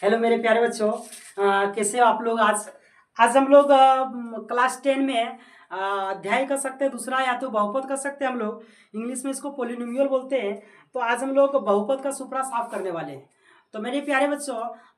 Hello मेरे प्यारे बच्चों, कैसे हो आप लोग। आज हम लोग क्लास 10 में अध्याय कर सकते हैं दूसरा, या तो बहुपद कर सकते हैं हम लोग। इंग्लिश में इसको पोलिनोमियल बोलते हैं। तो आज हम लोग बहुपद का सुपड़ा साफ करने वाले हैं। तो मेरे प्यारे बच्चों,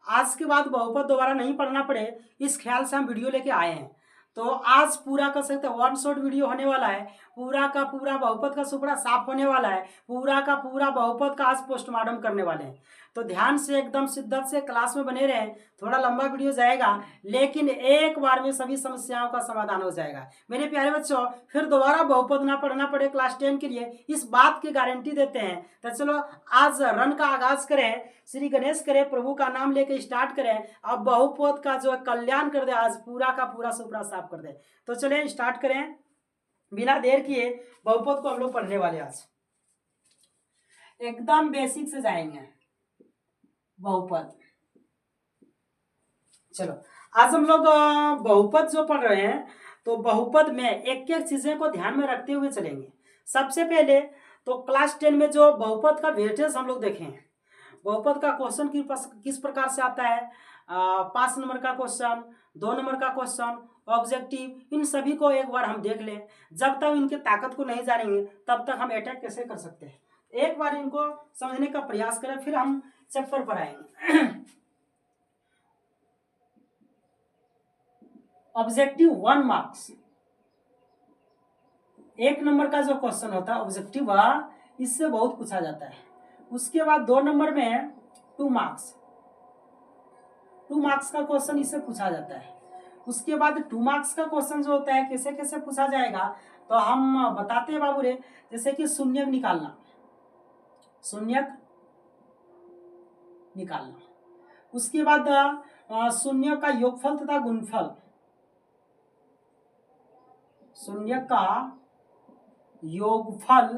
आज के बाद बहुपद दोबारा नहीं पढ़ना पड़े इस ख्याल से हम वीडियो लेके आए हैं। तो आज पूरा कर सकते हैं, वन शॉट वीडियो होने वाला है। पूरा का पूरा बहुपद का सुपड़ा साफ होने वाला है। पूरा का पूरा बहुपद का आज पोस्टमार्टम करने वाले हैं। तो ध्यान से एकदम शिद्दत से क्लास में बने रहें। थोड़ा लंबा वीडियो जाएगा, लेकिन एक बार में सभी समस्याओं का समाधान हो जाएगा मेरे प्यारे बच्चों। फिर दोबारा बहुपद ना पढ़ना पड़े क्लास 10 के लिए, इस बात की गारंटी देते हैं। तो चलो आज रन का आगाज करें, श्री गणेश करें, प्रभु का नाम लेकर स्टार्ट करें। अब बहुपद का जो कल्याण कर दे, आज पूरा का पूरा सुपड़ा साफ कर दे। तो चले स्टार्ट करें बिना देर किए। बहुपद को हम लोग पढ़ने वाले आज एकदम बेसिक से जाएंगे। बहुपद, चलो आज हम लोग बहुपद जो पढ़ रहे हैं, तो बहुपद में एक एक चीजें को ध्यान में रखते हुए चलेंगे। सबसे पहले तो क्लास 10 में जो बहुपद का वेटेज हम लोग देखें। बहुपद का क्वेश्चन किस प्रकार से आता है, 5 नंबर का क्वेश्चन, 2 नंबर का क्वेश्चन, ऑब्जेक्टिव, इन सभी को एक बार हम देख लें। जब तक इनके ताकत को नहीं जानेंगे तब तक हम अटैक कैसे कर सकते हैं। एक बार इनको समझने का प्रयास करें, फिर हम चैप्टर पर आएंगे। ऑब्जेक्टिव 1 मार्क्स, 1 नंबर का जो क्वेश्चन होता है ऑब्जेक्टिव, इससे बहुत पूछा जाता है। उसके बाद 2 नंबर में 2 मार्क्स, 2 मार्क्स का क्वेश्चन इससे पूछा जाता है। उसके बाद 2 मार्क्स का क्वेश्चन जो होता है कैसे कैसे पूछा जाएगा, तो हम बताते हैं बाबू रे। जैसे कि शून्यक निकालना, शून्यक निकालना। उसके बाद शून्य का योगफल तथा गुणनफल, शून्य का योगफल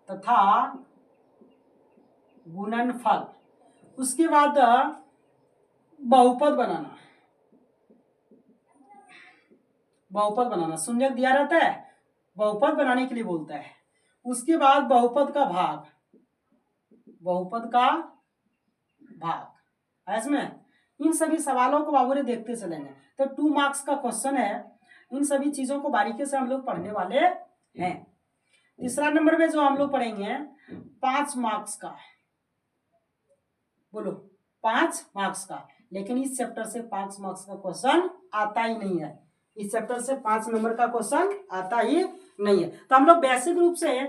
तथा गुणनफल। उसके बाद बहुपद बनाना, बहुपद बनाना, शून्यक दिया रहता है, बहुपद बनाने के लिए बोलता है। उसके बाद बहुपद का भाग, बहुपद का भाग, इसमें इन सभी सवालों को बाबू ने देखते चलेंगे। तो 2 मार्क्स का क्वेश्चन है, इन सभी चीजों को बारीकी से हम लोग पढ़ने वाले हैं। तीसरा नंबर में जो हम लोग पढ़ेंगे 5 मार्क्स का, बोलो 5 मार्क्स का। लेकिन इस चैप्टर से 5 मार्क्स का क्वेश्चन आता ही नहीं है। इस चैप्टर से 5 नंबर का क्वेश्चन आता ही नहीं है। तो हम लोग बेसिक रूप से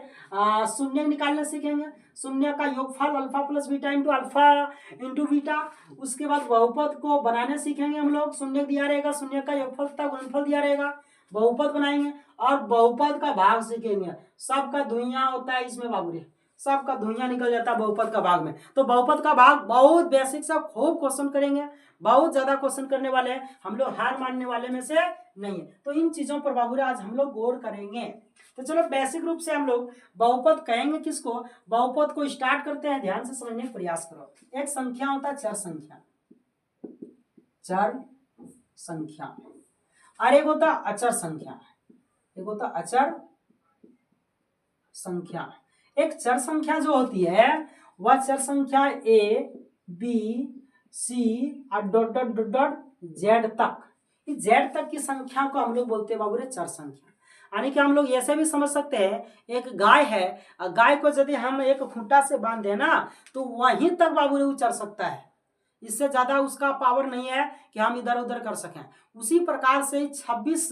शून्य निकालना सीखेंगे। शून्य का योगफल alpha plus beta into alpha into beta. उसके बाद बहुपद को बनाने सीखेंगे हम लोग। शून्य दिया रहेगा, शून्य का योगफल तथा गुणनफल दिया रहेगा, बहुपद बनाएंगे और बहुपद का भाग सीखेंगे। सबका धुइयां होता है इसमें बाबूरे, सबका धुइयां निकल जाता है बहुपद का भाग में। तो बहुपद का भाग बहुत बेसिक सा खूब क्वेश्चन करेंगे, बहुत ज्यादा क्वेश्चन करने वाले हैं। हम लोग हार मानने वाले में से नहीं है। तो इन चीजों पर बाबूरे आज हम लोग गौर करेंगे। तो चलो बेसिक रूप से हम लोग बहुपद कहेंगे किसको, बहुपद को स्टार्ट करते हैं। ध्यान से समझने का प्रयास करो। एक संख्या होता है चर संख्या, चर संख्या, और एक होता अचर संख्या, एक होता अचर संख्या। एक चर संख्या जो होती है वह चर संख्या ए बी सी और dot dot dot dot Z तक, इस जेड तक की संख्या को हम लोग बोलते हैं बाबू रे चर संख्या। यानी कि हम लोग ऐसे भी समझ सकते हैं, एक गाय है, गाय को यदि हम एक खूंटा से बांध दें ना, तो वहीं तक बाबू रे वो चर सकता है। इससे ज्यादा उसका पावर नहीं है कि हम इधर उधर कर सकें। उसी प्रकार से 26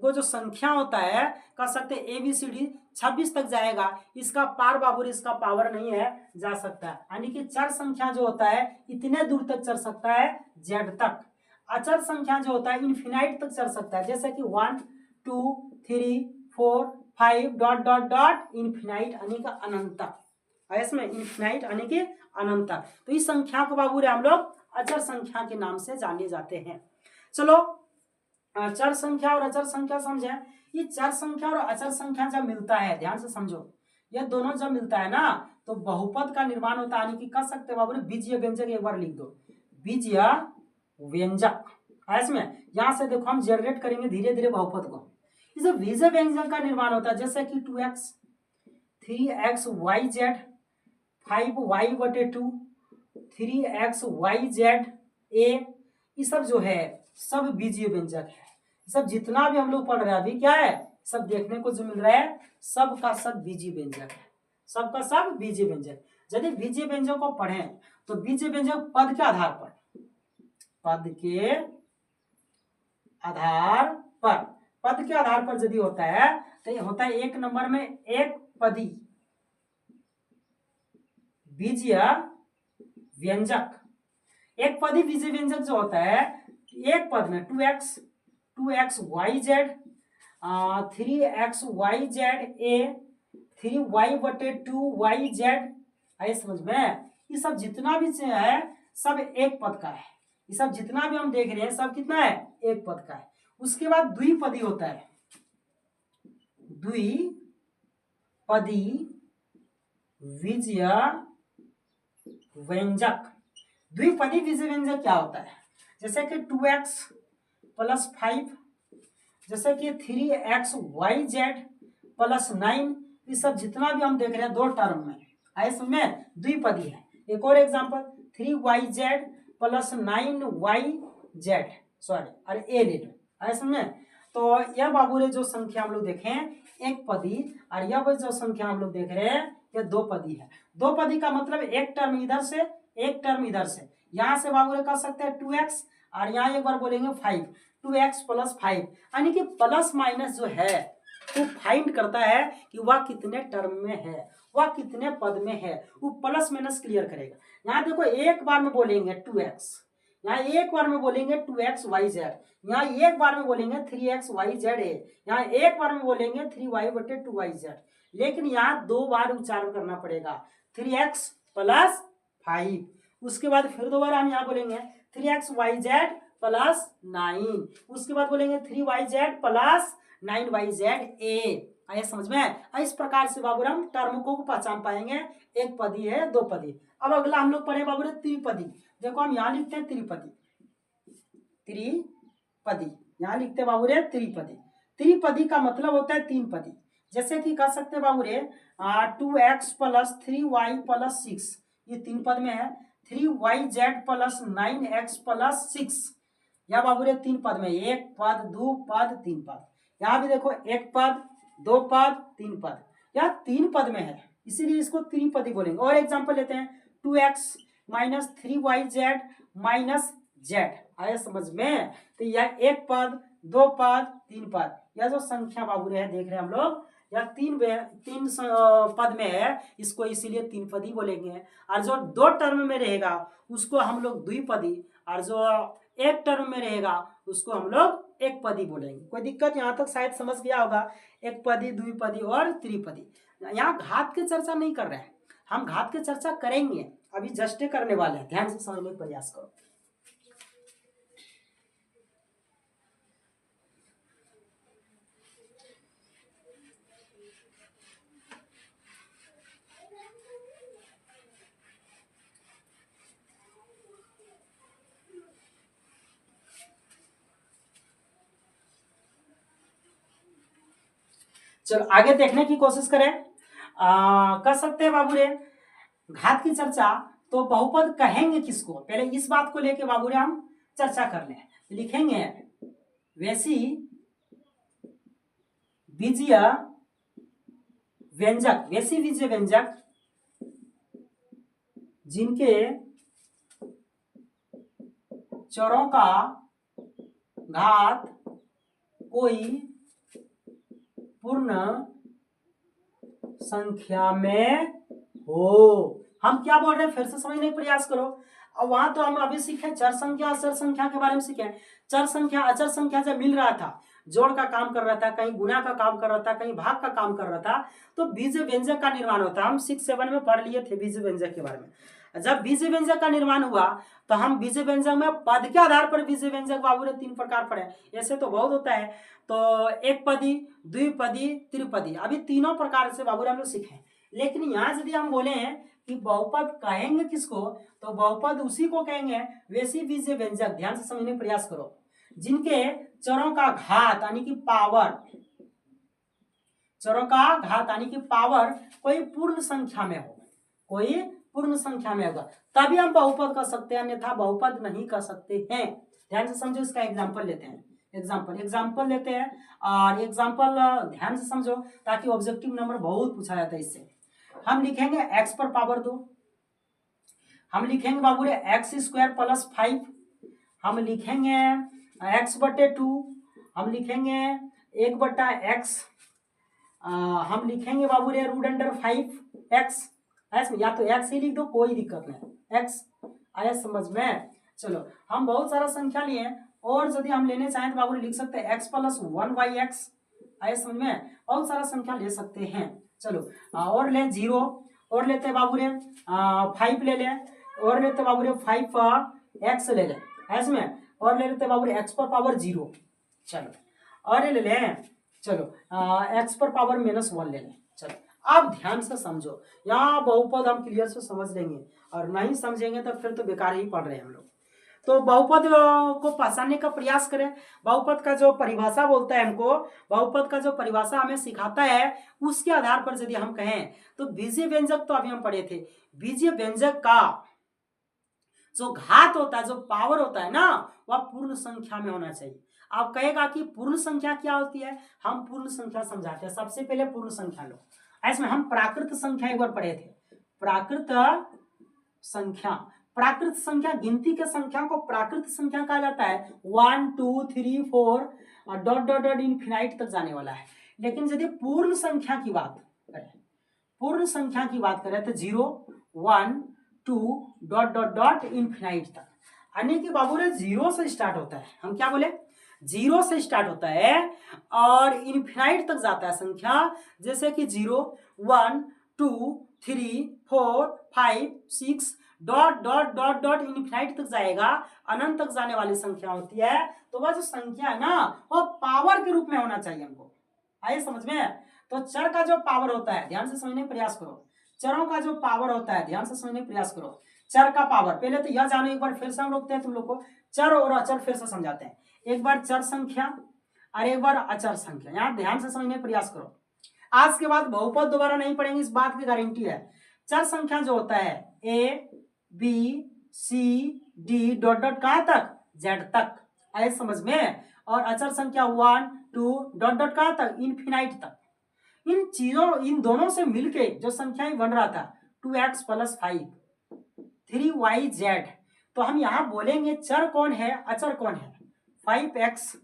वो जो संख्या होता है, कह सकते ABCD 26 तक जाएगा। इसका पार बाबूर, इसका पावर नहीं है, जा सकता है। यानी कि चर संख्या जो होता है इतने दूर तक चल सकता है, जेड तक। अचर संख्या जो होता है इनफिनाइट तक चल सकता है, जैसे कि 1 2 3 4 5 डॉट डॉट डॉट इनफिनाइट यानी कि अनंत तक। इसमें इनफिनाइट यानी कि अनंत तक। तो इस संख्या को बाबू रे हम लोग अचर संख्या के नाम से जाने जाते हैं। चलो चर संख्या और अचर संख्या समझे। ये चर संख्या और अचर संख्या जब मिलता है, ध्यान से समझो, ये दोनों जब मिलता है ना, तो बहुपद का निर्माण होता है। यानी कि कह सकते बाबू रे बीजीय व्यंजक, एक बार लिख दो बीजीय व्यंजक। इसमें यहां से देखो हम जनरेट करेंगे धीरे धीरे बहुपद को। इस बीजीय व्यंजक का निर्माण होता है, जैसे कि 2x 3xyz 5y/2 3xyz a, ये सब जो है सब बीजीय व्यंजक है। सब जितना भी हम लोग पढ़ रहे हैं अभी क्या है, सब देखने को जो मिल रहा है सब का सब बीजीय व्यंजक है, सबका सब बीजीय व्यंजक। यदि बीजीय व्यंजक को पढ़ें तो बीजीय व्यंजक पद के आधार पर, पद के आधार पर, पद के आधार पर यदि होता है तो ये होता है एक नंबर में एक पदी बीजीय व्यंजक। एक पदी बीजीय व्यंजक जो होता है एक पद में 2xyz 3xyz a 3y/2yz, आइए समझ में। ये सब जितना भी है सब एक पद का है, ये सब जितना भी हम देख रहे हैं सब कितना है, एक पद का है। उसके बाद द्विपदी होता है, द्विपदी बीजीय व्यंजक। द्विपदी बीजीय व्यंजक क्या होता है, जैसे कि 2x + 5, जैसे कि 3xyz + 9, ये सब जितना भी हम देख रहे हैं दो टर्म में, आए समझ, द्विपदी है। एक और एग्जांपल 3yz + 9yz, सॉरी अरे ए ले लो, आए समझ। तो यह बाबू रे जो संख्या हम लोग देखें एक पदी, और यह जो संख्या हम लोग देख रहे हैं ये दो पदी है। दो पदी का मतलब एक टर्म इधर से एक टर्म इधर से, यहां से बाबू रे कर सकते हैं 2x और यहाँ एक बार बोलेंगे 5, 2x + 5, यानी कि प्लस माइनस जो है वो फाइंड करता है कि वह कितने टर्म में है, वह कितने पद में है, वो प्लस माइनस क्लियर करेगा। यहाँ देखो एक बार में बोलेंगे 2x, यहाँ एक बार में बोलेंगे 2xyz, यहाँ एक बार में बोलेंगे 3xyz a, यहाँ एक बार में बोलेंगे 3y/2yz, लेकिन यहाँ दो बार उच्चारण करना पड़ेगा 3x + 5। उसके बाद फिर दोबारा हम यहाँ बोलेंगे 3xyz + 9, उसके बाद बोलेंगे 3yz + 9yz a, आइए समझ में। इस प्रकार से बाबू हम टर्म को पहचान पाएंगे, एक पदी है दो पदी। अब अगला हम लोग पढ़े बाबू त्रिपदी। देखो हम यहाँ लिखते हैं त्रिपदी, त्रिपदी यहाँ लिखते हैं बाबू त्रिपदी। त्रिपदी का मतलब होता है तीन पदी, जैसे कि कह सकते हैं बाबू 2x + 3y + 6, ये तीन पद में है। 3yz + 9x + 6, यह बाबू तीन पद में, एक पद दो पद तीन पद। यहाँ भी देखो एक पद दो पद तीन पद, यह तीन पद में है, इसीलिए इसको त्रिपदी बोलेंगे। और एग्जांपल लेते हैं 2x - 3yz - z, आया समझ में। तो यह एक पद दो पद तीन पद, यह जो संख्या बाबू है देख रहे हैं हम लोग, यह तीन पद में है, इसको इसीलिए तीन पदी बोलेंगे। और जो दो टर्म में रहेगा उसको हम लोग द्विपदी, और जो एक टर्म में रहेगा उसको हम लोग एक पदी बोलेंगे। कोई दिक्कत यहाँ तक शायद समझ गया होगा, एक पदी द्विपदी और त्रिपदी। यहाँ घात की चर्चा नहीं कर रहे हैं हम, घात की चर्चा करेंगे, अभी जस्ट करने वाले हैं, ध्यान से समझने का प्रयास करो। चलो आगे देखने की कोशिश करें। कर सकते हैं बाबू रे घात की चर्चा, तो बहुपद कहेंगे किसको, पहले इस बात को लेके बाबू रे हम चर्चा कर लें। लिखेंगे वैसी बीजीय व्यंजक, वैसी बीजीय व्यंजक जिनके चरों का घात कोई पूर्ण संख्या में हो। हम क्या बोल रहे हैं फिर से समझने का प्रयास करो। अब वहां तो हम अभी सीखे चर संख्या अचर संख्या के बारे में सीखे। चर संख्या अचर संख्या जब मिल रहा था, जोड़ का काम कर रहा था, कहीं गुणा का काम कर रहा था, कहीं भाग का काम कर रहा था, तो बीजीय व्यंजक का निर्माण होता है। हम 6-7 में पढ़ लिए थे बीजीय व्यंजक के बारे में। जब बीजीय व्यंजक का निर्माण हुआ तो हम बीजीय व्यंजक में पद के आधार पर बीजीय व्यंजक बाबू ने 3 प्रकार पढ़े। ऐसे तो बहुत होता है, तो एक पदी द्विपदी त्रिपदी, अभी तीनों प्रकार से बाबू हम लोग सीखे। लेकिन यहाँ यदि हम बोले हैं कि बहुपद कहेंगे किसको, तो बहुपद उसी को कहेंगे वैसी बीजीय व्यंजक, ध्यान से समझने का प्रयास करो, जिनके चरों का घात यानी कि पावर, चरों का घात यानी कि पावर कोई पूर्ण संख्या में हो, कोई पूर्ण संख्या में होगा। तभी हम बहुपद कर सकते हैं, अन्यथा बहुपद नहीं कर सकते हैं। ध्यान से समझो, इसका एग्जाम्पल लेते हैं। एग्जाम्पल लेते हैं, और एग्जाम्पल ध्यान से समझो ताकि ऑब्जेक्टिव नंबर बहुत पूछा जाता है इससे। हम लिखेंगे x पर पावर 2, हम लिखेंगे बाबू रे एक्स स्क्वायर प्लस 5, हम लिखेंगे x बटे 2, हम लिखेंगे 1/x, हम लिखेंगे बाबू रे रूट अंडर 5x। ऐसे या तो x ही लिख दो, कोई दिक्कत नहीं, x आया समझ में। चलो हम बहुत सारा संख्या लिए, और यदि हम लेने चाहें तो बाबू लिख सकते हैं x प्लस 1/x, आया समझ में। बहुत सारा संख्या ले सकते हैं। चलो और ले 0, और लेते हैं बाबू रे 5 ले लें, और लेते हैं बाबू रे 5x ले लें, ऐसे में, और ले लेते हैं बाबू रे x पर पावर 0। चलो और ले लें, चलो x पर पावर -1 ले लें। चलो अब ध्यान से समझो, यहाँ बहुपद हम क्लियर से समझ लेंगे, और नहीं समझेंगे तो फिर तो बेकार ही पढ़ रहे हैं हम लोग। तो बहुपद को पहचानने का प्रयास करें। बहुपद का जो परिभाषा बोलता है हमको, बहुपद का जो परिभाषा हमें सिखाता है, उसके आधार पर यदि हम कहें तो बीजीय व्यंजक तो अभी हम पढ़े थे, बीजीय व्यंजक का जो घात होता है, जो पावर होता है ना, वह पूर्ण संख्या में होना चाहिए। आप कहेगा कि पूर्ण संख्या क्या होती है, हम पूर्ण संख्या समझाते हैं। सबसे पहले पूर्ण संख्या लो, ऐसे में हम प्राकृत संख्या एक बार पढ़े थे। प्राकृत संख्या गिनती के संख्या को प्राकृत संख्या कहा जाता है। 1 2 3 4 डॉट डॉट डॉट इनफिनाइट तक जाने वाला है। लेकिन यदि पूर्ण संख्या की बात करें तो 0 1 2 डॉट डॉट डॉट इनफिनाइट तक, यानी कि बाबू रे 0 से स्टार्ट होता है। हम क्या बोले, 0 से स्टार्ट होता है और इनफिनाइट तक जाता है संख्या। जैसे कि 0 1 2 3 4 5 6 dot dot dot dot infinite तक जाएगा, अनंत तक जाने वाली संख्या होती है। तो वह जो संख्या है ना, वो पावर के रूप में होना चाहिए हमको। आइए समझ में। तो चर का जो पावर होता है, ध्यान से समझने का प्रयास करो। चरों का जो पावर होता है, ध्यान से समझने का प्रयास करो। चर का पावर, पहले तो यह जानो, एक बार फिर से हम रोकते हैं तुम लोग को, चर और अचर फिर से समझाते हैं। एक बार चर संख्या और एक बार अचर संख्या, यहाँ ध्यान से समझने का प्रयास करो। आज के बाद बहुपद दोबारा नहीं पढ़ेंगे, इस बात की गारंटी है। चर संख्या जो होता है A B C D dot dot कहाँ तक, जेड तक, आए समझ में। और अचर संख्या 1 2 डॉट डॉट कहाँ तक, इनफिनाइट तक। इन दोनों से मिलके जो संख्याएं बन रहा था 2x प्लस 5 3yz, तो हम यहाँ बोलेंगे चर कौन है, अचर कौन है। 5x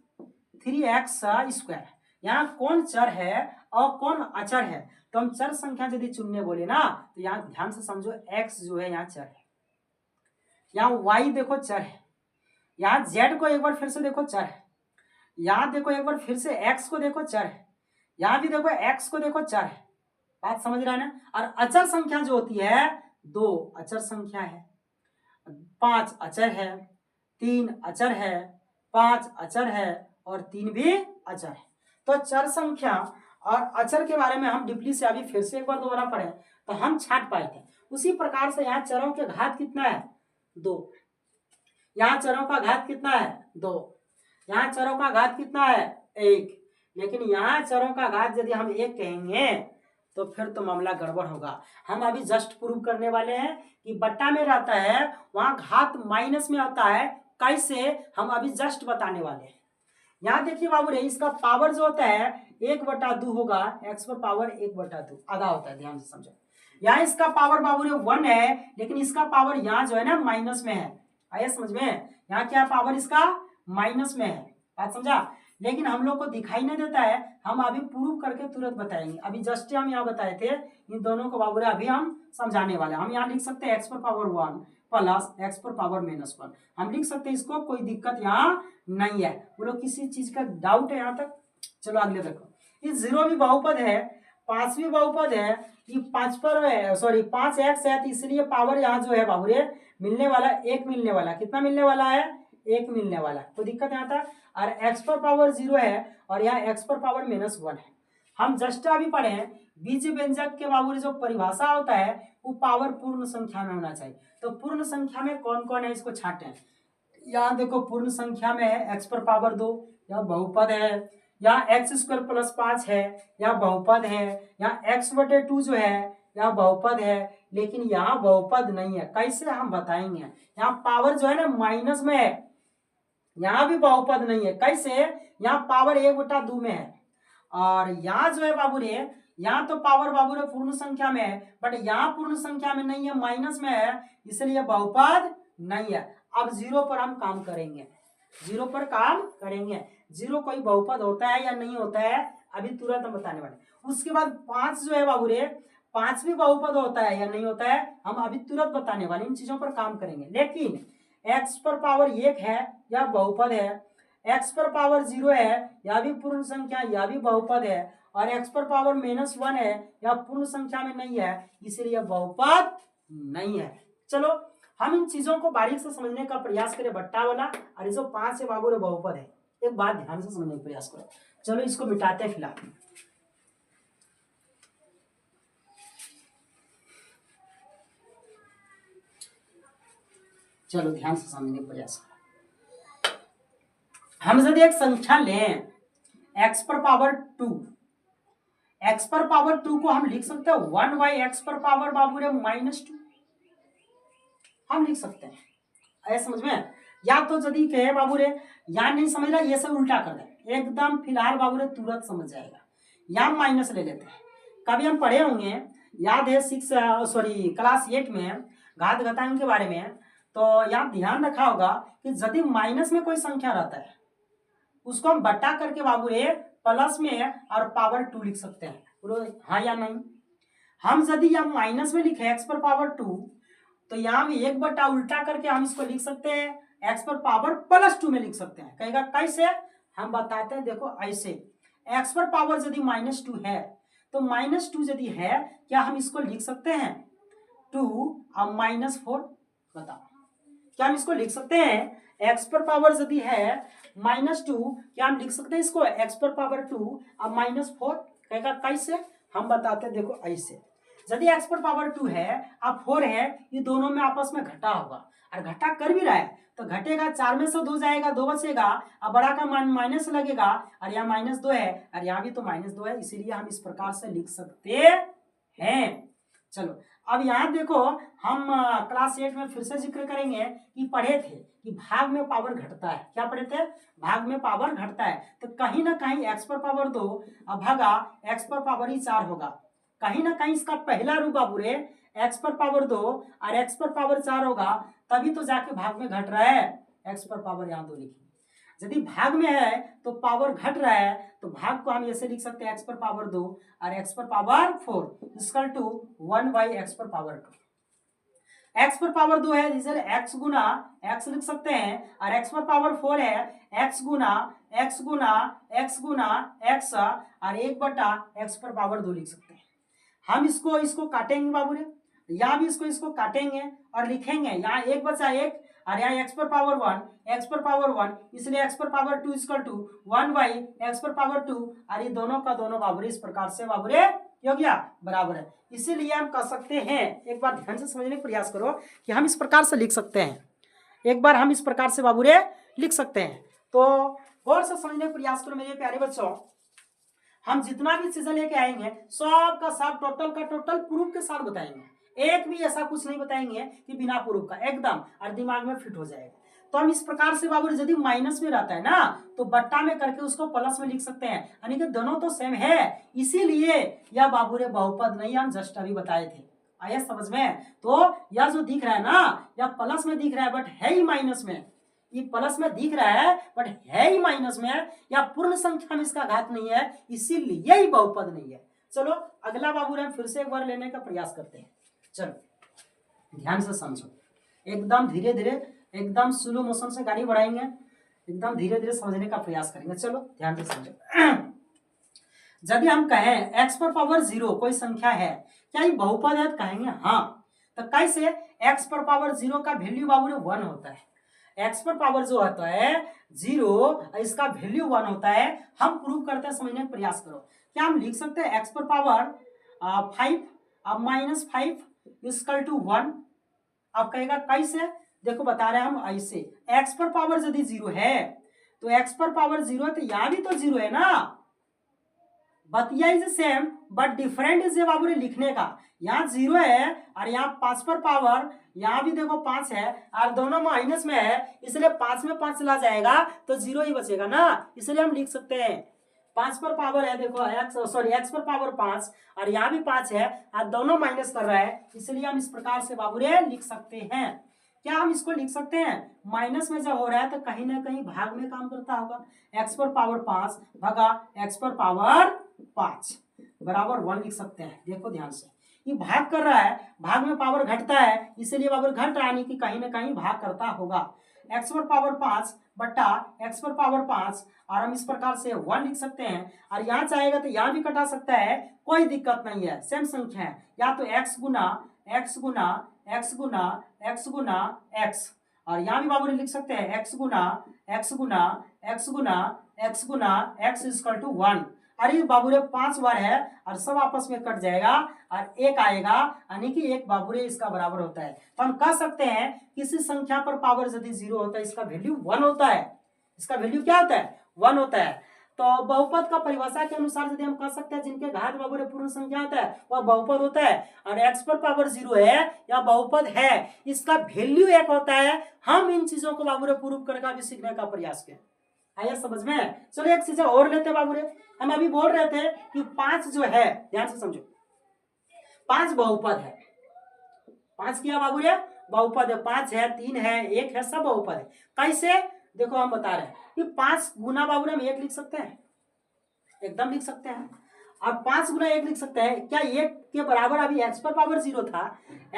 3x स्क्वायर, यहाँ कौन चर है और कौन अचर है। तो हम चर संख्या यदि चुनने बोले ना, तो यहाँ ध्यान से समझो, x जो है यहाँ चर है, यहाँ y देखो चर है, यहाँ z को एक बार फिर से देखो चर है, यहाँ देखो एक बार फिर से x को देखो चर है, यहाँ भी देखो x को देखो चर है। बात समझ रहा है ना। और अचर संख्या जो होती है, 2 अचर संख्या है, 5 अचर है, 3 अचर है, 5 अचर है और 3 भी अचर है। तो चर संख्या और अचर के बारे में हम डीपली से अभी फिर से एक बार दोबारा पढ़े तो हम छाट पाए थे। उसी प्रकार से यहाँ चरों के घात कितना है, 2। यहाँ चरों का घात कितना है, 2। यहाँ चरों का घात कितना है, 1। लेकिन यहाँ चरों का घात यदि हम 1 कहेंगे तो फिर तो मामला गड़बड़ होगा। हम अभी जस्ट प्रूव करने वाले हैं कि बट्टा में रहता है, वहां घात माइनस में आता है। कैसे, हम अभी जस्ट बताने वाले हैं। यहाँ देखिए बाबू रे, इसका पावर जो होता है 1/2 होगा, x पर पावर 1/2 आधा होता है। ध्यान से समझो, यहाँ इसका पावर बाबू रे 1 है, लेकिन इसका पावर यहाँ जो है ना माइनस में है। आया समझ में, यहाँ क्या पावर इसका माइनस में है। बात समझा। लेकिन हम लोग को दिखाई नहीं देता है, हम अभी प्रूव करके तुरंत बताएंगे। अभी जस्ट हम यहाँ बताए थे, इन दोनों को बाबू रे अभी हम समझाने वाले हैं। हम यहाँ लिख सकते हैं x पर पावर 1 प्लस x पर पावर -1, हम लिख सकते हैं इसको, कोई दिक्कत यहाँ नहीं है। बोलो किसी चीज का डाउट है यहाँ तक। चलो अगले देखो, ये 0 भी बहुपद है, 5 भी बहुपद है, ये 5x है, तो इसलिए पावर यहाँ जो है बाबू रे मिलने वाला 1 मिलने वाला, कितना मिलने वाला है, 1 मिलने वाला। कोई दिक्कत यहाँ तक। और x पर पावर 0 है और यहाँ x पर पावर -1 है। हम जस्ट अभी पढ़े हैं, बीजीय व्यंजक के बाबू रे जो परिभाषा होता है वो पावर पूर्ण संख्या में होना चाहिए। तो पूर्ण संख्या में कौन कौन है, इसको छांटे। यहाँ देखो पूर्ण संख्या में है x पर पावर 2, यह बहुपद है। यहाँ x² + 5 है, यह बहुपद है। यहाँ x/2 जो है यह बहुपद है, लेकिन यहाँ बहुपद नहीं है। कैसे हम बताएंगे? यहाँ पावर जो है ना माइनस में है, यहाँ भी बहुपद नहीं है। कैसे? यहाँ पावर 1/2 में है, और यहाँ जो है बाबू रे, यहाँ तो पावर बाबू रे पूर्ण संख्या में है, बट यहाँ पूर्ण संख्या में नहीं है, माइनस में है, इसलिए बहुपद नहीं है। अब जीरो पर हम काम करेंगे, जीरो पर काम करेंगे। जीरो कोई बहुपद होता है या नहीं होता है, अभी तुरंत हम बताने वाले। उसके बाद 5 जो है बाबू रे, 5 भी बहुपद होता है या नहीं होता है, हम अभी तुरंत बताने वाले। इन चीजों पर काम करेंगे। लेकिन x पर पावर 1 है, यह बहुपद है। x पर पावर 0 है, यह भी पूर्ण संख्या, यह भी बहुपद है। और x पर पावर -1 है, यह पूर्ण संख्या में नहीं है, इसलिए यह बहुपद नहीं है। चलो हम इन चीजों को बारीक से समझने का प्रयास करें। बट्टा वाला और ये जो 5 है बाबू रे बहुपद है। एक बात ध्यान से समझने का प्रयास करो। चलो इसको मिटाते हैं फिलहाल। चलो ध्यान से समझने का प्रयास करो। हम यदि एक संख्या लें x पर पावर 2, x पर पावर 2 को हम लिख सकते हैं 1/x पर पावर बाबू रे -2, हम लिख सकते हैं। ऐसा समझ में? या तो यदि कहे बाबू रे या नहीं समझ रहा, ये सब उल्टा कर दे एकदम, फिलहाल बाबू रे तुरंत समझ जाएगा। या माइनस ले लेते हैं। कभी हम पढ़े होंगे, याद है क्लास 8 में घात घातांक के बारे में, तो यहाँ ध्यान रखा होगा कि यदि माइनस में कोई संख्या रहता है, उसको हम बट्टा करके बाबू रे प्लस में और पावर 2 लिख सकते हैं। बोलो हाँ या नहीं? हम यदि यहाँ माइनस में लिखे x पर पावर 2, तो यहाँ भी 1 उल्टा करके हम इसको लिख सकते हैं x पर पावर +2 में लिख सकते हैं। कहेगा कैसे? हम बताते हैं। देखो ऐसे, x पर पावर यदि -2 है, तो -2 यदि है, क्या हम इसको लिख सकते हैं 2 और -4? बताओ, क्या हम इसको लिख सकते हैं? x पर पावर यदि है -2, क्या हम लिख सकते हैं इसको x पर पावर 2 और -4? कहेगा कैसे? हम बताते हैं। देखो ऐसे, यदि x पर पावर 2 है अब 4 है, ये दोनों में आपस में घटा होगा, और घटा कर भी रहा है, तो घटेगा 4 में से 2 जाएगा, 2 बचेगा, अब बड़ा का मान माइनस लगेगा, और यहाँ -2 है, और यहाँ भी तो -2 है, इसीलिए हम इस प्रकार से लिख सकते हैं। चलो अब यहाँ देखो, हम क्लास 8 में फिर से जिक्र करेंगे कि पढ़े थे कि भाग में पावर घटता है। क्या पढ़े थे? भाग में पावर घटता है। तो कहीं ना कहीं x पर पावर 2 भागा x पर पावर ही 4 होगा। कहीं ना कहीं इसका पहला रूप बाबू रे x पर पावर 2 और x पर पावर 4 होगा, तभी तो जाके भाग में घट रहा है। x पर पावर यहाँ 2 लिखिए। यदि भाग में है तो पावर घट रहा है, तो भाग को हम ऐसे लिख सकते हैं x पर पावर 2 और x पर पावर 4 इक्वल टू 1/x पर पावर 2। x पर पावर 2 है, जिसे x गुना x लिख सकते हैं, और x पर पावर 4 है x गुना x गुना x गुना x, और 1/x पर पावर 2 लिख सकते हैं। हम इसको काटेंगे बाबू रे, यहाँ भी इसको काटेंगे और लिखेंगे, यहाँ 1 बचा 1, और यहाँ x पर पावर 1, इसलिए x पर पावर 2 इक्वल टू 1/x पर पावर 2, और ये दोनों का दोनों बाबूरे इस प्रकार से बाबूरे हो गया बराबर है। इसीलिए हम कह सकते हैं, एक बार ध्यान से समझने का प्रयास करो कि हम इस प्रकार से लिख सकते हैं। एक बार हम इस प्रकार से बाबूरे लिख सकते हैं। तो गौर से समझने का प्रयास करो मेरे प्यारे बच्चों। हम जितना भी चीजें लेके आएंगे, सब का सब टोटल का टोटल प्रूफ के साथ बताएंगे। एक भी ऐसा कुछ नहीं बताएंगे कि बिना प्रूफ का, एकदम और दिमाग में फिट हो जाएगा। तो हम इस प्रकार से बाबू यदि माइनस में रहता है ना, तो बट्टा में करके उसको प्लस में लिख सकते हैं, यानी कि दोनों तो सेम है। इसीलिए यह बाबू रे बहुपद नहीं, हम जस्ट अभी बताए थे। आया समझ में? तो यह जो दिख रहा है ना, यह प्लस में दिख रहा है बट है ही माइनस में। ये प्लस में दिख रहा है बट है ही माइनस में, या पूर्ण संख्या में इसका घात नहीं है, इसीलिए ही बहुपद नहीं है। चलो अगला बाबू हम फिर से एक बार लेने का प्रयास करते हैं। चलो ध्यान से समझो, एकदम धीरे धीरे, एकदम स्लो मोशन से गाड़ी बढ़ाएंगे, एकदम धीरे धीरे समझने का प्रयास करेंगे। चलो ध्यान से समझो। यदि हम कहें x पर पावर 0 कोई संख्या है, क्या ये बहुपद है? कहेंगे हाँ। तो कैसे? x पर पावर 0 का वैल्यू बाबू 1 होता है। x पर पावर जो होता है 0, इसका वैल्यू 1 होता है। हम प्रूव करते हैं, समझने का प्रयास करो। क्या हम लिख सकते हैं x पर पावर 5 अब -5 इक्वल टू 1? अब कहेगा कैसे? देखो बता रहे हैं हम ऐसे, x पर पावर यदि 0 है तो x पर पावर 0 है, तो यहाँ भी तो 0 है ना, बतिया is same but different is बाबू रे लिखने का। यहाँ 0 है और यहाँ 5 पर पावर, यहाँ भी देखो 5 है और दोनों माइनस में है, इसलिए 5 में 5 चला जाएगा तो 0 ही बचेगा ना, इसलिए हम लिख सकते हैं 5 पर पावर है, देखो x पर पावर 5 और यहाँ भी 5 है और दोनों माइनस कर रहा है, इसलिए हम इस प्रकार से बाबू रे लिख सकते हैं। क्या हम इसको लिख सकते हैं, माइनस में जब हो रहा है तो कहीं ना कहीं भाग में काम करता होगा, x पर पावर 5 भागा x पर पावर 5 बराबर 1 लिख सकते हैं। देखो ध्यान से, ये भाग कर रहा है, भाग में पावर घटता है, इसलिए पावर घट रहा है कि कहीं ना कहीं भाग करता होगा। x पर पावर 5 बट्टा x पर पावर 5 और हम इस प्रकार से 1 लिख सकते हैं। और यहाँ चाहेगा तो यहाँ भी कटा सकता है, कोई दिक्कत नहीं है, सेम संख्या है, या तो x गुना x गुना x गुना x गुना x, और यहाँ भी बाबू लिख सकते हैं x गुना x गुना x गुना x गुना x इक्वल टू 1। अरे बाबू रे 5 बार है और सब आपस में कट जाएगा और एक आएगा, यानी कि एक बाबू रे इसका बराबर होता है। तो हम कह सकते हैं किसी संख्या पर पावर यदि 0 होता है इसका वैल्यू 1 होता है, इसका वैल्यू क्या होता है, 1 होता है। तो बहुपद का परिभाषा के अनुसार यदि हम कह सकते हैं जिनके घात बाबू रे पूर्ण संख्या होता है वह बहुपद होता है, और x पर पावर 0 है या बहुपद है, इसका वैल्यू 1 होता है। हम इन चीजों को बाबू रे प्रूव करके भी सीखने का प्रयास करें, आया समझ में। चलो एक चीज और लेते हैं बाबू रे, हम अभी बोल रहे थे कि 5 जो है, ध्यान से समझो, 5 बहुपद है, 5 किया बाबू रे बहुपद है, 5 है 3 है 1 है, सब बहुपद है। कैसे, देखो हम बता रहे हैं कि 5 गुना बाबू रे हम 1 लिख सकते हैं, एकदम लिख सकते हैं, और 5 गुना 1 लिख सकते हैं। क्या 1 के बराबर अभी x पर पावर 0 था,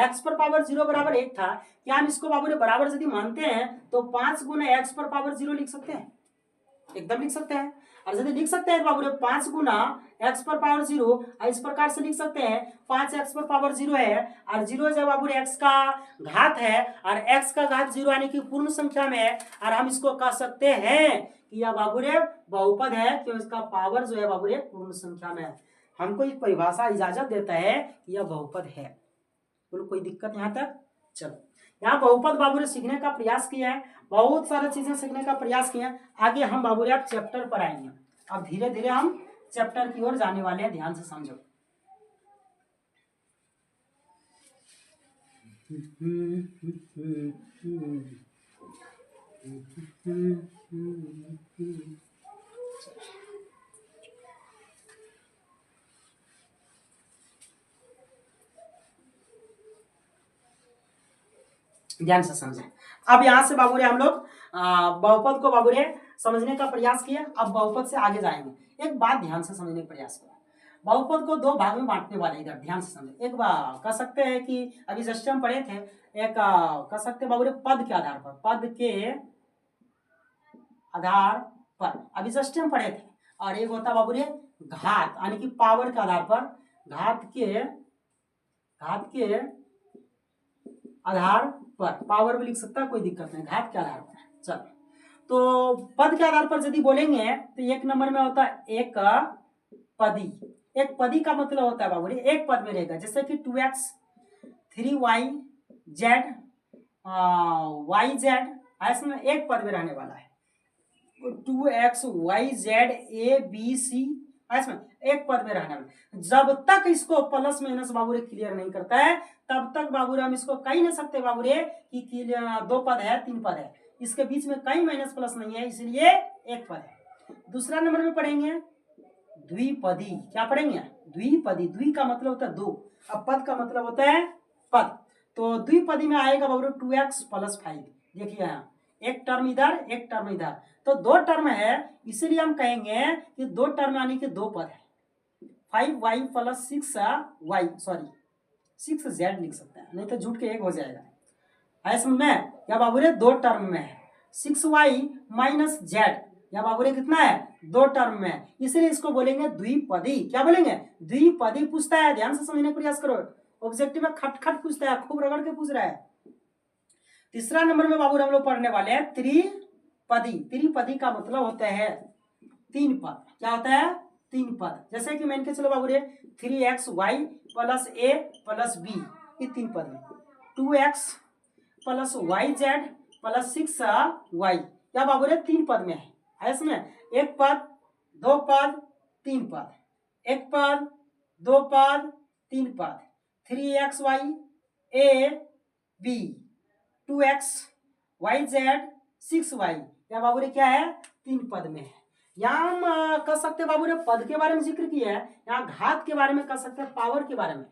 x पर पावर 0 बराबर 1 था, क्या हम इसको बाबू रे बराबर यदि मानते हैं तो 5 गुना x पर पावर 0 लिख सकते हैं, एकदम लिख सकते हैं। और यदि लिख सकते हैं बाबू रे 5 गुना x पर पावर 0, इस प्रकार से लिख सकते हैं 5x पर पावर 0 है और 0 जब बाबू रे x का घात है और x का घात 0 यानी कि पूर्ण संख्या में है, और हम इसको कह सकते हैं कि यह बाबू रे बहुपद है क्यों, इसका पावर जो है बाबू रे पूर्ण संख्या में है। हमको इस परिभाषा इजाजत देता है कि यह बहुपद है। बोलो कोई दिक्कत यहाँ तक। चलो यहाँ बहुपद बाबू रे सीखने का प्रयास किया है, बहुत सारी चीजें सीखने का प्रयास किया है। आगे हम बाबू रे आप चैप्टर पर आएंगे, अब धीरे धीरे हम चैप्टर की ओर जाने वाले हैं, ध्यान से समझो। ध्यान से समझें। अब यहां से बाबू रे हम लोग बहुपद को बाबू रे समझने का प्रयास किया, अब बहुपद से आगे जाएंगे। एक बात ध्यान से समझने का प्रयास किया, बहुपद को 2 भाग में बांटने वाले, इधर ध्यान से समझे। एक बार कह सकते हैं कि अभी जस्ट हम पढ़े थे, एक कह सकते हैं बाबू रे पद के आधार पर, पद के आधार पर अभी जस्ट हम पढ़े थे, और एक होता बाबू रे घात यानी कि पावर के आधार पर, घात के आधार पर, पावर भी लिख सकता है कोई दिक्कत नहीं, घात के आधार पर। चलो तो पद के आधार पर यदि बोलेंगे तो 1 नंबर में होता है एक पदी। एक पदी का मतलब होता है बाबू रे एक पद में रहेगा, जैसे कि 2x 3y z yz, इसमें एक पद में रहने वाला है। 2x y z a b c, इसमें एक पद में रहने वाला। जब तक इसको प्लस माइनस बाबू रे क्लियर नहीं करता है तब तक बाबू रे हम इसको कह नहीं सकते बाबू रे कि 2 पद है 3 पद है, इसके बीच में कहीं माइनस प्लस नहीं है, इसलिए एक पद है। दूसरा नंबर में पढ़ेंगे द्विपदी, क्या पढ़ेंगे द्विपदी, द्वि का मतलब होता है 2, अब पद का मतलब होता है पद। तो द्विपदी में आएगा बाबू 2x + 5, देखिए यहाँ एक टर्म इधर एक टर्म इधर, तो 2 टर्म है, इसीलिए हम कहेंगे कि 2 टर्म यानी कि 2 पद है। 5y + 6y, सॉरी 6z लिख सकते हैं, नहीं तो झूठ के 1 हो जाएगा। ऐसा में या बाबू रे 2 टर्म में है, 6y - z या बाबू रे कितना है 2 टर्म में, इसलिए इसको बोलेंगे द्विपदी। क्या बोलेंगे द्विपदी। पूछता है, ध्यान से समझने का प्रयास करो, ऑब्जेक्टिव में खटखट पूछता है, खूब रगड़ के पूछ रहा है। तीसरा नंबर में बाबू हम लोग पढ़ने वाले हैं त्रिपदी। त्रिपदी का मतलब होता है 3 पद। क्या होता है 3 पद, जैसे कि मान के चलो बाबू रे 3xy + a + b, ये 3 पद है। 2x + yz + 6y, या बाबू रे 3 पद में है, इसमें एक पद 2 पद 3 पद, एक पद, दो पद, तीन पद, 3xy a b, 2x yz 6y, या बाबू रे क्या है, तीन पद में है। यहाँ हम कह सकते बाबू रे पद के बारे में जिक्र किया है, यहाँ घात के बारे में कह सकते हैं, पावर के बारे में,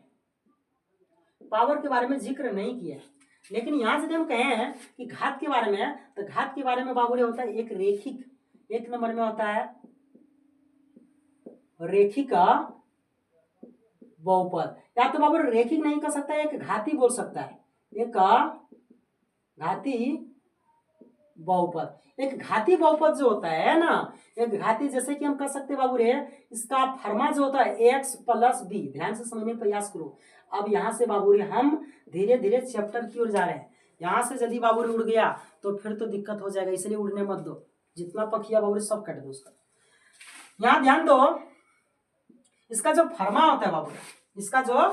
पावर के बारे में जिक्र नहीं किया है। लेकिन यहाँ से हम कहे हैं कि घात के बारे में, तो घात के बारे में बाबू रे होता है एक रेखिक, एक नंबर में होता है रेखिक बहुपद, या तो बाबू रेखिक नहीं कह सकता है, एक घाती बोल सकता है, एक घाती बहुपद। एक घाती बहुपद जो होता है ना, एक घाती, जैसे कि हम कह सकते हैं बाबू रे, इसका फर्मा जो होता है x प्लस बी, ध्यान से समझने का प्रयास करो। अब यहाँ से बाबू रे हम धीरे धीरे चैप्टर की ओर जा रहे हैं। यहाँ से यदि बाबू रे उड़ गया तो फिर तो दिक्कत हो जाएगा, इसलिए उड़ने मत दो, जितना पखिया बाबू रे सब कट दो उसका। यहाँ ध्यान दो, इसका जो फर्मा होता है बाबू रे, इसका जो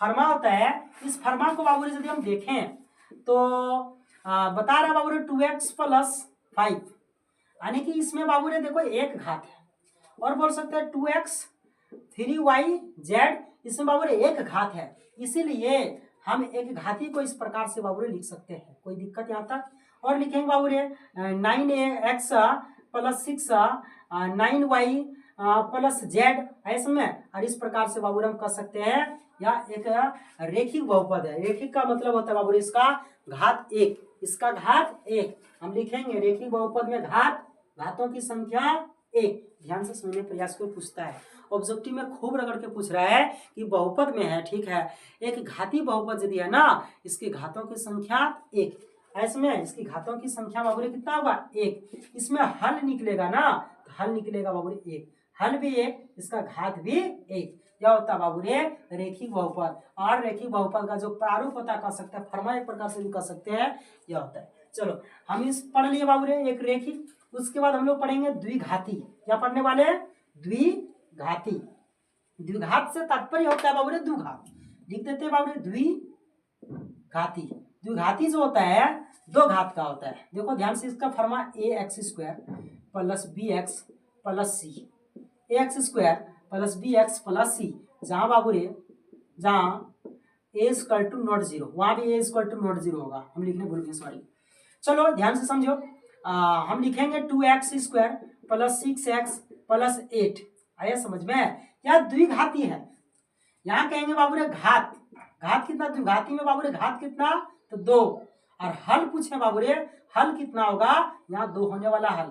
फर्मा होता है, इस फर्मा को बाबू रे यदि हम देखें तो बता रहा बाबू रे 2x प्लस 5, यानी कि इसमें बाबू रे देखो एक घात है, और बोल सकते हैं 2x 3yz, इसमें बाबू रे एक घात है, इसीलिए हम एक घाती को इस प्रकार से बाबू रे लिख सकते हैं। कोई दिक्कत यहाँ तक? और लिखेंगे बाबू रे 9x plus 6 9y plus z, ऐसे में, और इस प्रकार से बाबू रे हम कह सकते हैं या एक रेखिक बहुपद है। रेखिक का मतलब होता है बाबू रे इसका घात एक, इसका घात एक, हम लिखेंगे रेखिक बहुपद में घातों की संख्या एक। ध्यान से समझने प्रयास को पूछता है, ऑब्जेक्टिव में खूब रगड़ के पूछ रहा है कि बहुपद में है, ठीक है, एक घाती बहुपद यदि है ना, इसकी घातों की संख्या एक, ऐसे में इसकी घातों की संख्या बाबू रे कितना होगा, एक। इसमें हल निकलेगा ना, तो हल निकलेगा बाबू रे एक, हल भी एक, इसका घात भी एक, क्या होता है बाबू रे, रेखिक बहुपद। और रेखिक बहुपद का जो प्रारूप पता कर सकते हैं, फर्मा एक प्रकार से भी कर सकते हैं, यह होता है। चलो हम इस पढ़ लिए बाबू रे एक रेखिक, उसके बाद हम लोग पढ़ेंगे द्विघाती। क्या पढ़ने वाले हैं, द्विघाती। द्विघात से तात्पर्य होता है बाबू रे द्विघात, लिख देते हैं बाबू रे द्विघाती। द्विघाती जो होता है दो घात का होता है। देखो ध्यान से, इसका फर्मा ax² plus bx plus c, ax² plus bx plus c, जहां बाबू रे जहां a equal to not zero, वहां भी a equal to not zero होगा, हम लिखने भूल गए, सॉरी। चलो ध्यान से समझो, हम लिखेंगे 2x² प्लस 6x प्लस 8, आया समझ में? यह द्विघाती है। यहाँ कहेंगे बाबू रे घात, घात कितना द्विघाती में बाबू रे, घात कितना, तो 2, और हल पूछे बाबू रे, हल कितना होगा, यहाँ 2 होने वाला हल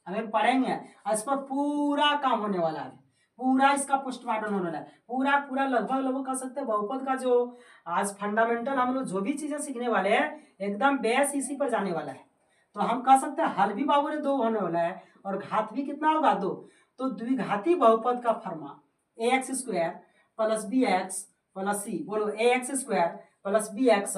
हमें पढ़ेंगे, इस पर पूरा काम होने वाला है, पूरा इसका पोस्टमार्टम होने वाला है, पूरा पूरा लगभग कह सकते हैं बहुपद का जो आज फंडामेंटल हम लोग जो भी चीजें सीखने वाले हैं, एकदम बेस इसी पर जाने वाला है। तो हम कह सकते हैं हल भी बाबू रे 2 होने वाला है, और घात भी कितना होगा, 2। तो द्विघाती बहुपद का फर्मा ax² plus bx plus c, बोलो ax² plus bx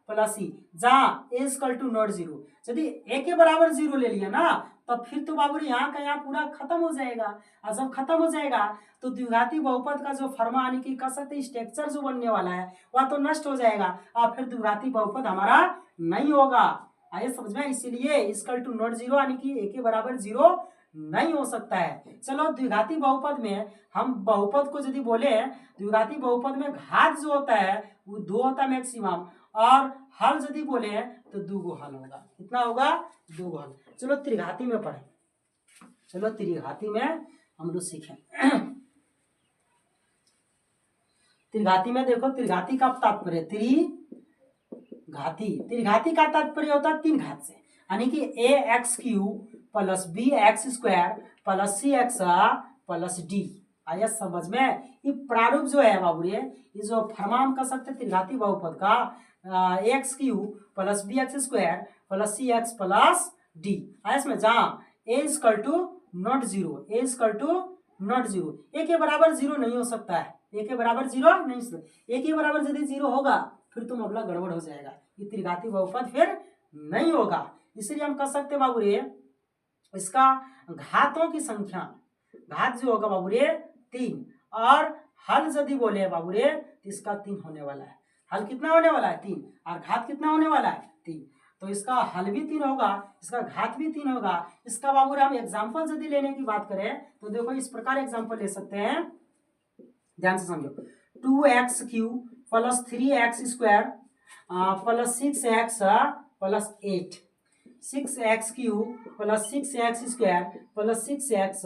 plus c, जहाँ a equal to not zero, यदि a के बराबर 0 ले लिया ना, तो फिर तो बाबू यहाँ का यहाँ पूरा खत्म हो जाएगा, और जब खत्म हो जाएगा तो द्विघाती बहुपद का जो फर्मा यानी कि कह सकते स्ट्रक्चर जो बनने वाला है वह तो नष्ट हो जाएगा, और फिर द्विघाती बहुपद हमारा नहीं होगा, आइए समझ में। इसीलिए इक्वल टू नॉट जीरो यानी कि a के बराबर 0 नहीं हो सकता है। चलो द्विघाती बहुपद में हम बहुपद को यदि बोले, द्विघाती बहुपद में घात जो होता है वो 2 होता है मैक्सिमम, और हल यदि बोले तो 2 हल होगा, कितना होगा, 2 हल। चलो त्रिघाती में पढ़े, चलो त्रिघाती में हम लोग सीखें। त्रिघाती में देखो, त्रिघाती का तात्पर्य, त्रिघाती का तात्पर्य होता है 3 घात से, यानी कि ax³ plus bx² plus cx plus d, आया समझ में? ये प्रारूप जो है बाबू रे, ये जो फर्मा हम कर सकते त्रिघाती बहुपद का, ax³ plus bx² plus cx plus d, आया इसमें, जहाँ a equal to not zero, a equal to not zero, a के बराबर 0 नहीं हो सकता है, a के बराबर 0 नहीं हो सकता, a के बराबर यदि 0 होगा फिर तो मामला गड़बड़ हो जाएगा, ये त्रिघाती बहुपद फिर नहीं होगा। इसलिए हम कह सकते बाबू रे, इसका घातों की संख्या, घात जो होगा बाबू रे 3, और हल यदि बोले बाबू रे तो इसका 3 होने वाला है। हल कितना होने वाला है, 3, और घात कितना होने वाला है, 3। तो इसका हल भी 3 होगा, इसका घात भी 3 होगा। इसका बाबू रे हम एग्जाम्पल यदि लेने की बात करें तो देखो इस प्रकार एग्जाम्पल ले सकते हैं। ध्यान से समझो, 2x³ plus 3x² plus 6x plus 8, 6x³ plus 6x² plus 6x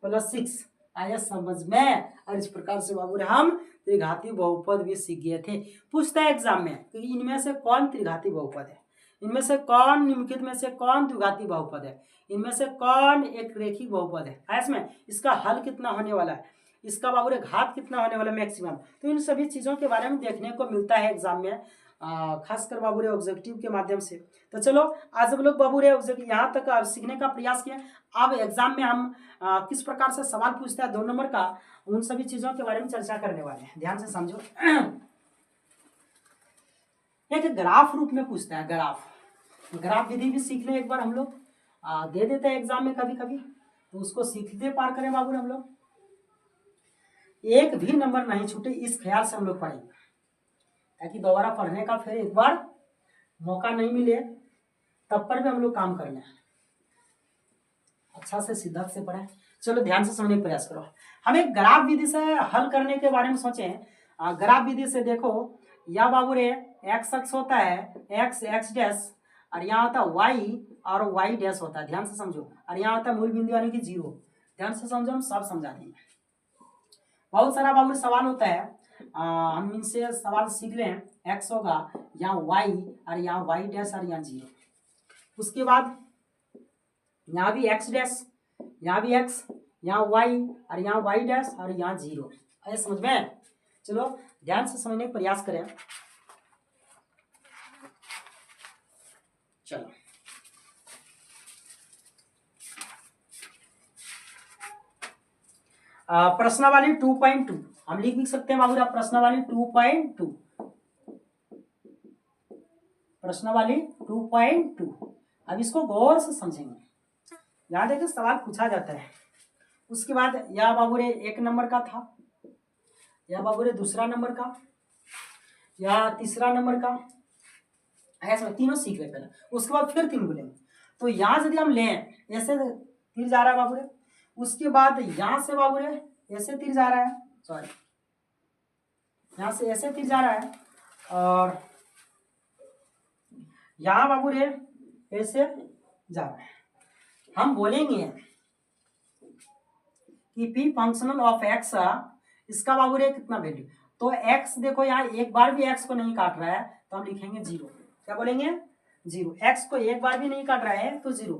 plus 6। आया समझ में? और इस प्रकार से बाबू हम त्रिघाती बहुपद भी सीख गए थे। पूछता है एग्जाम में कि इनमें से कौन त्रिघाती बहुपद है, इनमें से कौन निम्नलिखित में से कौन द्विघाती बहुपद है, इनमें से कौन एक रेखिक बहुपद है इसमें, इसका हल कितना होने वाला है, इसका बाबू रे घात कितना होने वाला है मैक्सिमम। तो इन सभी चीजों के बारे में देखने को मिलता है एग्जाम में, खासकर बाबू रे ऑब्जेक्टिव के माध्यम से। तो चलो आज हम लोग बाबू रे ऑब्जेक्टिव यहाँ तक सीखने का प्रयास किया। अब एग्जाम में हम किस प्रकार से सवाल पूछता है 2 नंबर का, उन सभी चीजों के बारे में चर्चा करने वाले हैं। ध्यान से समझो। एक ग्राफ रूप में पूछता है, ग्राफ विधि भी सीख ले एक बार हम लोग, दे देते हैं एग्जाम में कभी कभी, तो उसको सीखते पार करें बाबू हम लोग, एक भी नंबर नहीं छूटे इस ख्याल से हम लोग पढ़ेंगे, ताकि दोबारा पढ़ने का फिर एक बार मौका नहीं मिले, तब पर भी हम लोग काम करना है। अच्छा से शिद्दत से पढ़ें। चलो ध्यान से समझने का प्रयास करो। हम एक ग्राफ विधि से हल करने के बारे में सोचे। ग्राफ विधि से देखो, या बाबू रे एक्स अक्ष होता है एक्स डैश, और यहाँ होता है वाई और वाई डैश होता है। ध्यान से समझो। और यहाँ होता है मूल बिंदु यानी कि 0। ध्यान से समझो, हम सब समझा देंगे। बहुत सारा बाबू सवाल होता है, हम इनसे सवाल सीख लें। एक्स होगा, यहाँ वाई, और यहाँ वाई डैश और यहाँ 0। उसके बाद यहाँ भी एक्स डैश, यहाँ भी एक्स, यहाँ वाई, और यहाँ वाई डैश, और यहाँ 0। ऐसे समझ में? चलो ध्यान से समझने का प्रयास करें। चलो प्रश्नावली 2.2 हम लिख भी सकते हैं बाबू। प्रश्नावली 2.2, प्रश्नावली 2.2। अब इसको गौर से समझेंगे। यहाँ देखिए सवाल पूछा जाता है, उसके बाद या बाबू रे 1 नंबर का था, या बाबू रे 2 नंबर का, या 3 नंबर का, ऐसा तीनों सीख ले पहले, उसके बाद फिर 3 बोलेंगे। तो यहाँ यदि हम लें, ऐसे तीर जा रहा है बाबू रे, उसके बाद यहाँ से बाबू रे ऐसे तीर जा रहा है, सॉरी यहाँ से ऐसे तीर जा रहा है, और यहाँ बाबू रे ऐसे जा रहा है। हम बोलेंगे कि p फंक्शनल ऑफ x, इसका बाबू रे कितना वैल्यू, तो x देखो यहाँ एक बार भी x को नहीं काट रहा है, तो हम लिखेंगे 0। क्या बोलेंगे? 0। x को एक बार भी नहीं काट रहा है तो 0।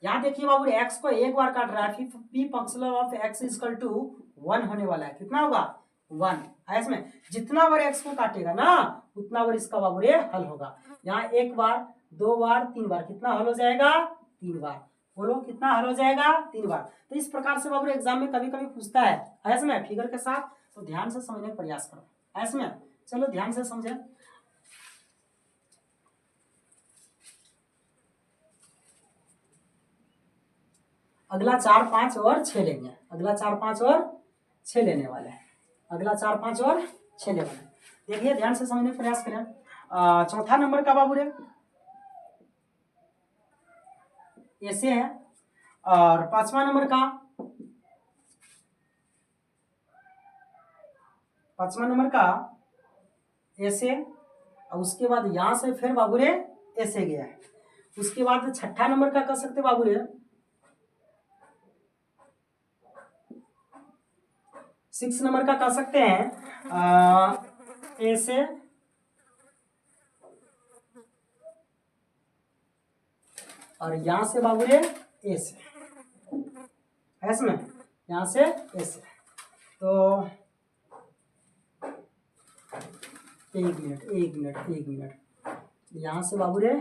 यहाँ देखिए बाबू रे x को एक बार काट रहा है, p functional of x equal to 1 होने वाला है। कितना होगा? 1। इसमें जितना बार x को काटेगा ना, उतना बार इसका बाबू रे हल होगा। यहाँ 1 बार, 2 बार, 3 बार, कितना हल हो जाएगा? 3 बार। बोलो कितना हल हो जाएगा? 3 बार। तो इस प्रकार से बाबू एग्जाम में कभी कभी पूछता है ऐसे में फिगर के साथ, तो ध्यान से समझने का प्रयास करो ऐसे में। चलो ध्यान से समझे। अगला 4, 5 और 6 लेंगे। अगला 4, 5 और 6 लेने वाले हैं। अगला 4, 5 और 6 लेने वाले। देखिए ध्यान से समझने का प्रयास करें। चौथा नंबर का बाबू रे ऐसे है, और 5वां नंबर का, 5वां नंबर का ऐसे, और उसके बाद यहां से फिर बाबू रे ऐसे गया है। उसके बाद 6ठा नंबर का कर सकते बाबू रे 6 नंबर का कर सकते हैं ऐसे, और यहां से बाबू रे ऐसे, ऐसे में यहां से ऐसे। तो 1 मिनट, यहां से बाबू रे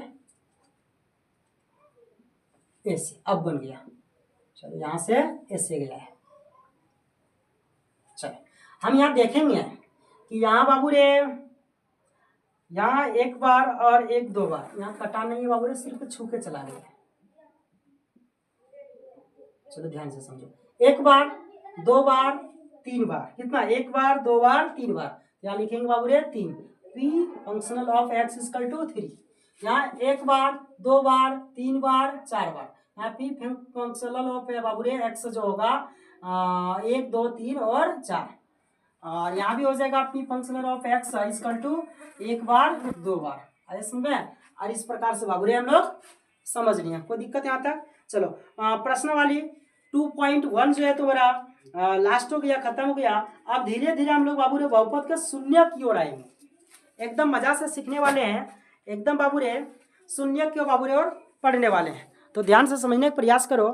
ऐसे, अब बन गया। चलो यहां से ऐसे गया है। चलो हम यहाँ देखेंगे कि यहाँ बाबू रे यहाँ 1 बार और 1, 2 बार, यहाँ कटा नहीं है बाबू रे, सिर्फ छू के चला गया। चलो ध्यान से समझो। 1 बार, 2 बार, 3 बार, कितना? 1 बार, 2 बार, 3 बार। यहाँ लिखेंगे बाबू रे 3। p functional of x equal to 3। यहाँ 1 बार, 2 बार, 3 बार, 4 बार। यहाँ p फंक्शनल ऑफ बाबू रे x जो होगा 1, 2, 3 और 4। और यहाँ भी हो जाएगा अपनी functional of X equal to एक बार दो बार। आए समझ में? और इस प्रकार से बाबू रे हम लोग समझ लिए। कोई दिक्कत यहाँ तक? चलो प्रश्न वाली 2.1 जो है तो मेरा लास्ट हो गया, खत्म हो गया। अब धीरे धीरे हम लोग बाबू रे बहुपद के शून्य की ओर आएंगे। एकदम मजा से सीखने वाले हैं, एकदम बाबू रे शून्य की ओर बाबू रे और पढ़ने वाले हैं। तो ध्यान से समझने का प्रयास करो।